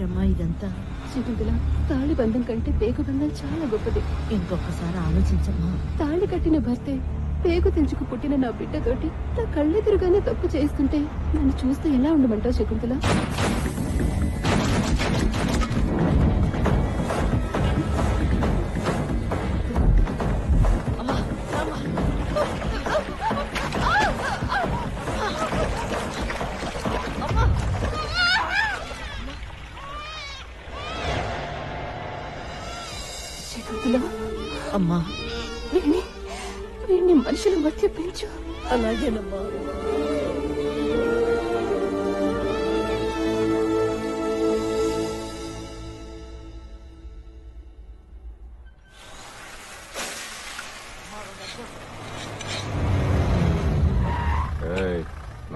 ఏమిటమ్మా ఇదంతా? శకుంతల, తాళి బంధం కంటే పేగు బంధం చాలా గొప్పది. ఇంకొకసారి ఆలోచించమ్మా. తాళి కట్టిన భర్తే పేగు తెంచుకు పుట్టిన నా బిడ్డతోటి నా కళ్ళెదురుగానే తప్పు చేస్తుంటే నన్ను చూస్తే ఎలా ఉండమంటావు శకుంతల? అమ్మా, వీడిని మనుషుల మధ్య పెంచు. అలాగేనమ్మా.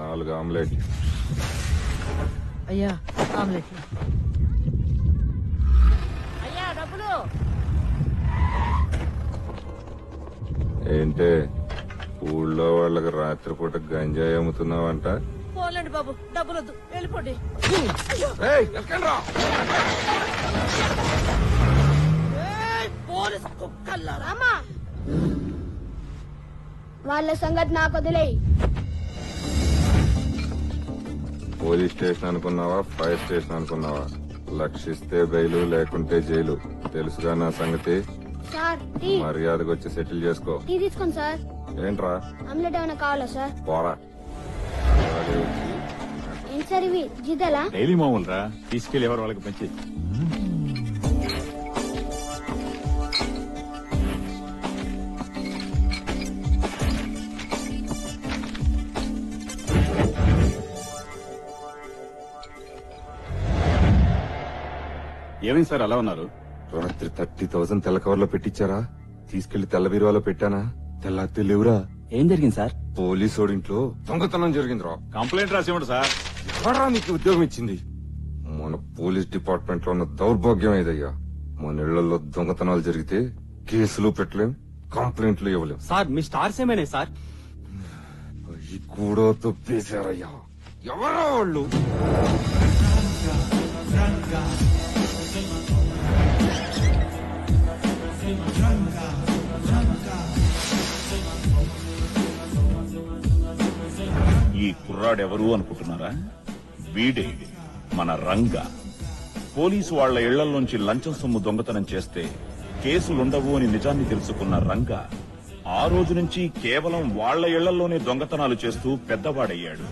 నాలుగు ఆమ్లెట్. అయ్యా ఆమ్లెట్. అయ్యా డబ్బులు. ఏంటే ఊళ్ళో వాళ్ళకి రాత్రిపూట గంజాయి అమ్ముతున్నావంట? పోలేండి బాబు, డబ్బులొద్దు, వెళ్ళిపోండి. పోలీసు కుక్కల్లారా! వాళ్ళ సంగతి నాకు వదిలేయి. పోలీస్ స్టేషన్ అనుకున్నావా, ఫైర్ స్టేషన్ అనుకున్నావా? లక్షిస్తే బెయిలు, లేకుంటే జైలు. తెలుసుగా నా సంగతి. సార్ మర్యాదకు వచ్చి సెటిల్ చేసుకో. టీ తీసుకోండి సార్. ఏంట్రా ఆమ్లెట్ ఏమైనా కావాలా సార్? పోరా. ఏం సార్ ఇవి జిదలా? డైలీ మామూలు రా, తీసుకెళ్లి ఎవరు వాళ్ళకి పంచి. ఏమైంది సార్ అలా ఉన్నారు? రాత్రి 30,000 తెల్ల కవర్లో పెట్టించారా? తీసుకెళ్లి తెల్ల బీరువాలో పెట్టానా? తెల్లారితే లేవురా. ఏం జరిగింది సార్? పోలీసోడింట్లో దొంగతనం జరిగిందిరా. కంప్లైంట్ రాసివ్వండి సార్. ఎవరా నీకు ఉద్యోగం ఇచ్చింది? మన పోలీస్ డిపార్ట్మెంట్ లో ఉన్న దౌర్భాగ్యం ఏదయ్యా. మన ఇళ్లలో దొంగతనాలు జరిగితే కేసులు పెట్టలేం, కంప్లైంట్లు ఇవ్వలేం. సార్ మీ స్టార్స్ ఏమైనా సార్? అవి కూడా తప్పేశారయ్యా. ఎవరా వాళ్ళు? ఈ కుర్రాడెవరు అనుకుంటున్నారా? వీడే మన రంగా. పోలీసు వాళ్ల ఇళ్లలోంచి లంచం సొమ్ము దొంగతనం చేస్తే కేసులుండవు అని నిజాన్ని తెలుసుకున్న రంగా ఆ రోజు నుంచి కేవలం వాళ్ల ఇళ్లలోనే దొంగతనాలు చేస్తూ పెద్దవాడయ్యాడు.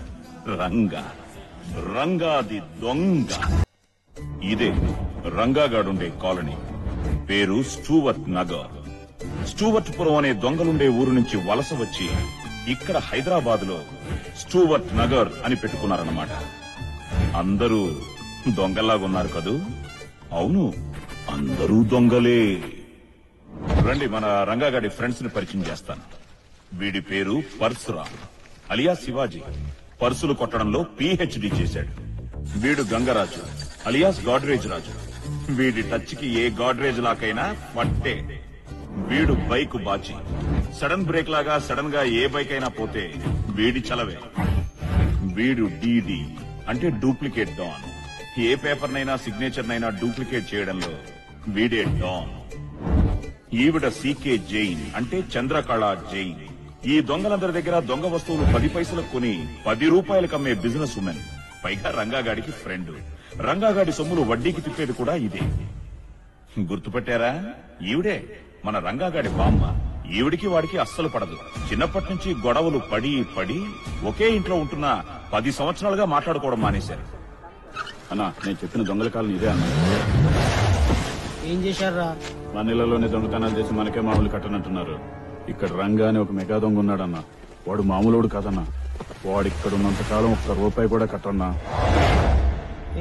రంగాది దొంగ. ఇదే రంగాగాడుండే కాలనీ. పేరు స్టూవర్ట్ నగర్. స్టూవర్ట్పురం అనే దొంగలుండే ఊరు నుంచి వలస వచ్చి ఇక్కడ హైదరాబాద్ లో స్టూవర్ట్ నగర్ అని పెట్టుకున్నారన్నమాట. అందరూ దొంగల్లాగున్నారు కదూ? అవును, అందరూ దొంగలే. రండి, మన రంగాగాడి ఫ్రెండ్స్ ని పరిచయం చేస్తాను. వీడి పేరు పరశురాం అలియా శివాజీ. పర్సులు కొట్టడంలో PhD చేశాడు. వీడు గంగరాజు అలియాస్ గాడ్రేజ్ రాజు. వీడి టచ్ కి ఏ గాడ్రేజ్ లాకైనా పట్టే. వీడు బైక్ బాచి. సడన్ బ్రేక్ లాగా సడన్ గా ఏ బైక్ అయినా పోతే వీడి చలవే. వీడు DD అంటే డూప్లికేట్ డాన్. ఏ పేపర్ నైనా సిగ్నేచర్ నైనా డూప్లికేట్ చేయడంలో వీడే డాన్. ఈవిడ CK జైన్ అంటే చంద్రకళ జైన్. ఈ దొంగలందరి దగ్గర దొంగ వస్తువులు 10 పైసలకు కొని 10 రూపాయలకు అమ్మే బిజినెస్ ఉమెన్. పైగా రంగాగాడికి ఫ్రెండ్. రంగాగాడి సొమ్ములు వడ్డీకి తిప్పేది కూడా ఇదే. గుర్తుపట్టారా? ఈవిడే మన రంగాగాడి బామ్మ. ఈవిడికి వాడికి అస్సలు పడదు. చిన్నప్పటి నుంచి గొడవలు పడి పడి ఒకే ఇంట్లో ఉంటున్న 10 సంవత్సరాలుగా మాట్లాడుకోవడం మానేశారు. అన్నా, నేను చెప్పిన దొంగల కాలం ఇదే అన్నా. ఏం చేశారా? మన ఇళ్లలోనే దొంగతనాలు చేసి మనకే మామూలు కట్టనంటున్నారు. ఇక్కడ రంగా అని ఒక మెగా దొంగ ఉన్నాడన్నా. వాడు మామూలుడు కాదన్నా. వాడు ఇక్కడ ఉన్నంత కాలం ఒక్క రూపాయి కూడా కట్టన్నా.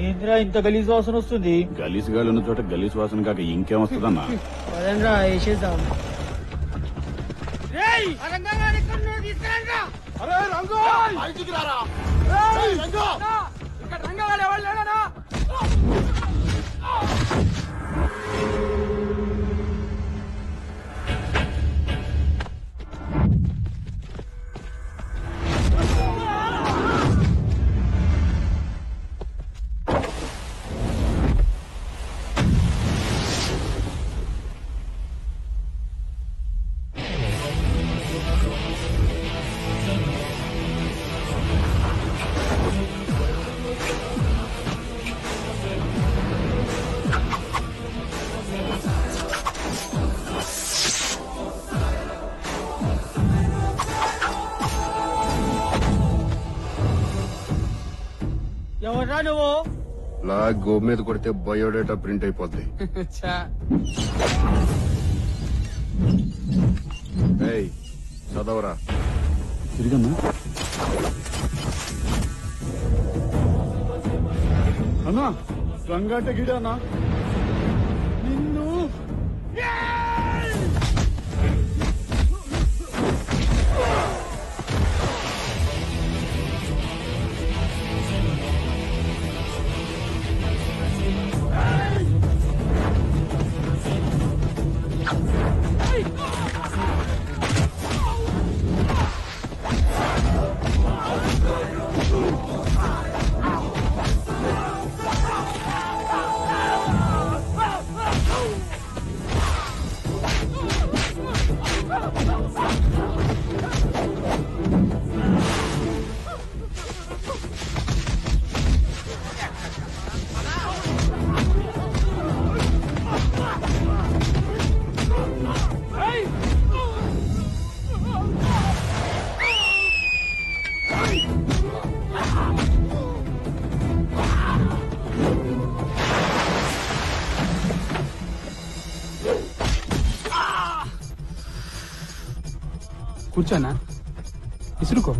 ఏంద్రా ఇంత గలీజ్ వాసన వస్తుంది? గలీసు గాలి ఉన్న చోట గలీసు వాసన కాక ఇంకేం వస్తుందన్నా? అదేంద్రా వేసేద్దాం. ఎవరా నువ్వు? లా గో మీద కొడితే బయోడేటా ప్రింట్ అయిపోద్ది. ఏయ్, చదవరా. తిరిగమ్మా. అన్నా రంగాట గిడానా నిన్ను. కూర్చోనా, ఇసురుకో.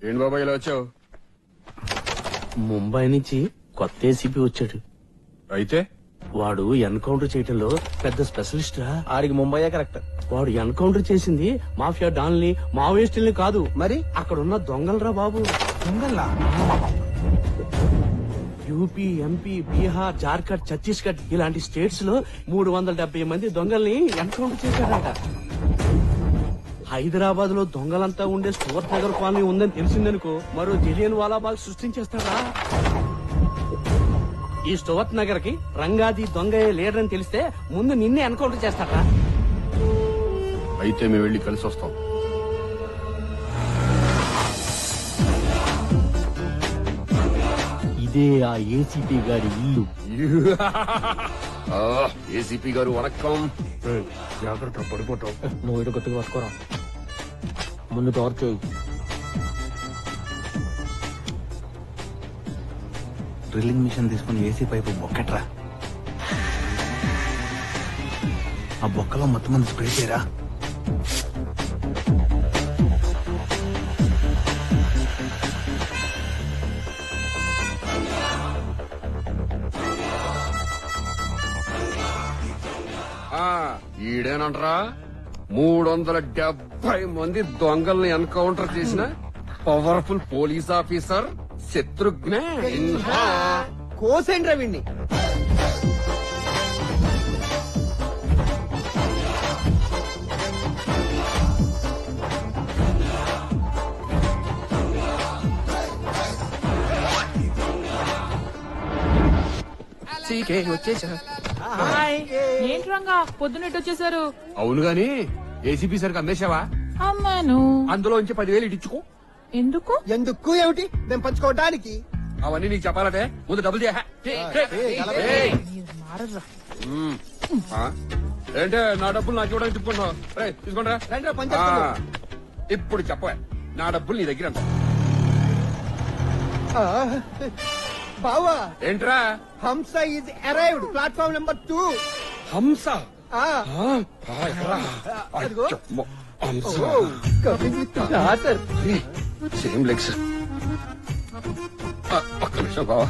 ఏంటి బాబా ఇలా వచ్చావు? ముంబై నుంచి కొత్త ఏసీపీ వచ్చాడు. అయితే వాడు ఎన్కౌంటర్ చేయటంలో పెద్ద స్పెషలిస్ట్ రా. ఆడికి ముంబై కరెక్ట్. వాడు ఎన్కౌంటర్ చేసింది మాఫియా డాన్ని, మావోయిస్టుల్ని కాదు, మరి అక్కడ ఉన్న దొంగలరా బాబు. దొంగల్లా? యూపీ, ఎంపీ, బీహార్, జార్ఖండ్, ఛత్తీస్గఢ్ ఇలాంటి స్టేట్స్ లో 370 మంది దొంగల్ని ఎన్కౌంటర్ చేశాడట. హైదరాబాద్ లో దొంగలంతా ఉండే స్టూవర్ట్ నగర్ కాలనీ ఉందని తెలిసిందనుకో, మరో జలియన్ వాలాబాగ్ సృష్టించేస్తాడా. ఈ స్టూవర్ట్ నగర్ కి రంగాది దొంగ లీడర్ అని తెలిస్తే ముందు నిన్నే ఎన్కౌంటర్ చేస్తాడా. అయితే మేము వెళ్ళి కలిసి వస్తాం. ఇదే ఆ ఏసీపీ గారి ఇల్లు. ఏసీపీ గారు వనక్కం. జాగ్రత్త, పడిపోతావు. నువ్వు ఇటు కొత్తగా పట్టుకోరా. ముందు టార్చ్ చేయి. డ్రిల్లింగ్ మిషన్ తీసుకుని ఏసీ పైపు బొక్కట్రా. ఆ బొక్కలో మొత్తం మంది స్ప్రే చేయరా. ఈడేనంటరా 370 మంది దొంగల్ని ఎన్కౌంటర్ చేసిన powerful police officer Shatrughna Sinha. కోసేంద్ర విన్ని. వచ్చేసా. ఏంటి రంగా పొద్దున ఇటు వచ్చేసారు? అవును గాని ఏసీపీ సరికి అమ్మేశావా? అమ్మాను. అందులోంచి 10,000 ఇచ్చుకో. ఎందుకు? ఎందుకు ఏమిటి? మేము పంచుకోవడానికి. అవన్నీ నీకు చెప్పాలంటే ముందు డబ్బులు ఏంటే నా డబ్బులు నాకు ఇవ్వడానికి తిప్పుకుంటావు? తీసుకుంటా. ఇప్పుడు చెప్పవే, నా డబ్బులు నీ దగ్గర ఎంత? బావా ఏంట్రా? హంస ఈజ్ అరైవ్డ్, ప్లాట్ఫామ్ నెంబర్ 2. హంస? Same legs. ఒక్క నిమిషం బావా.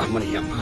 అమ్మని అమ్మ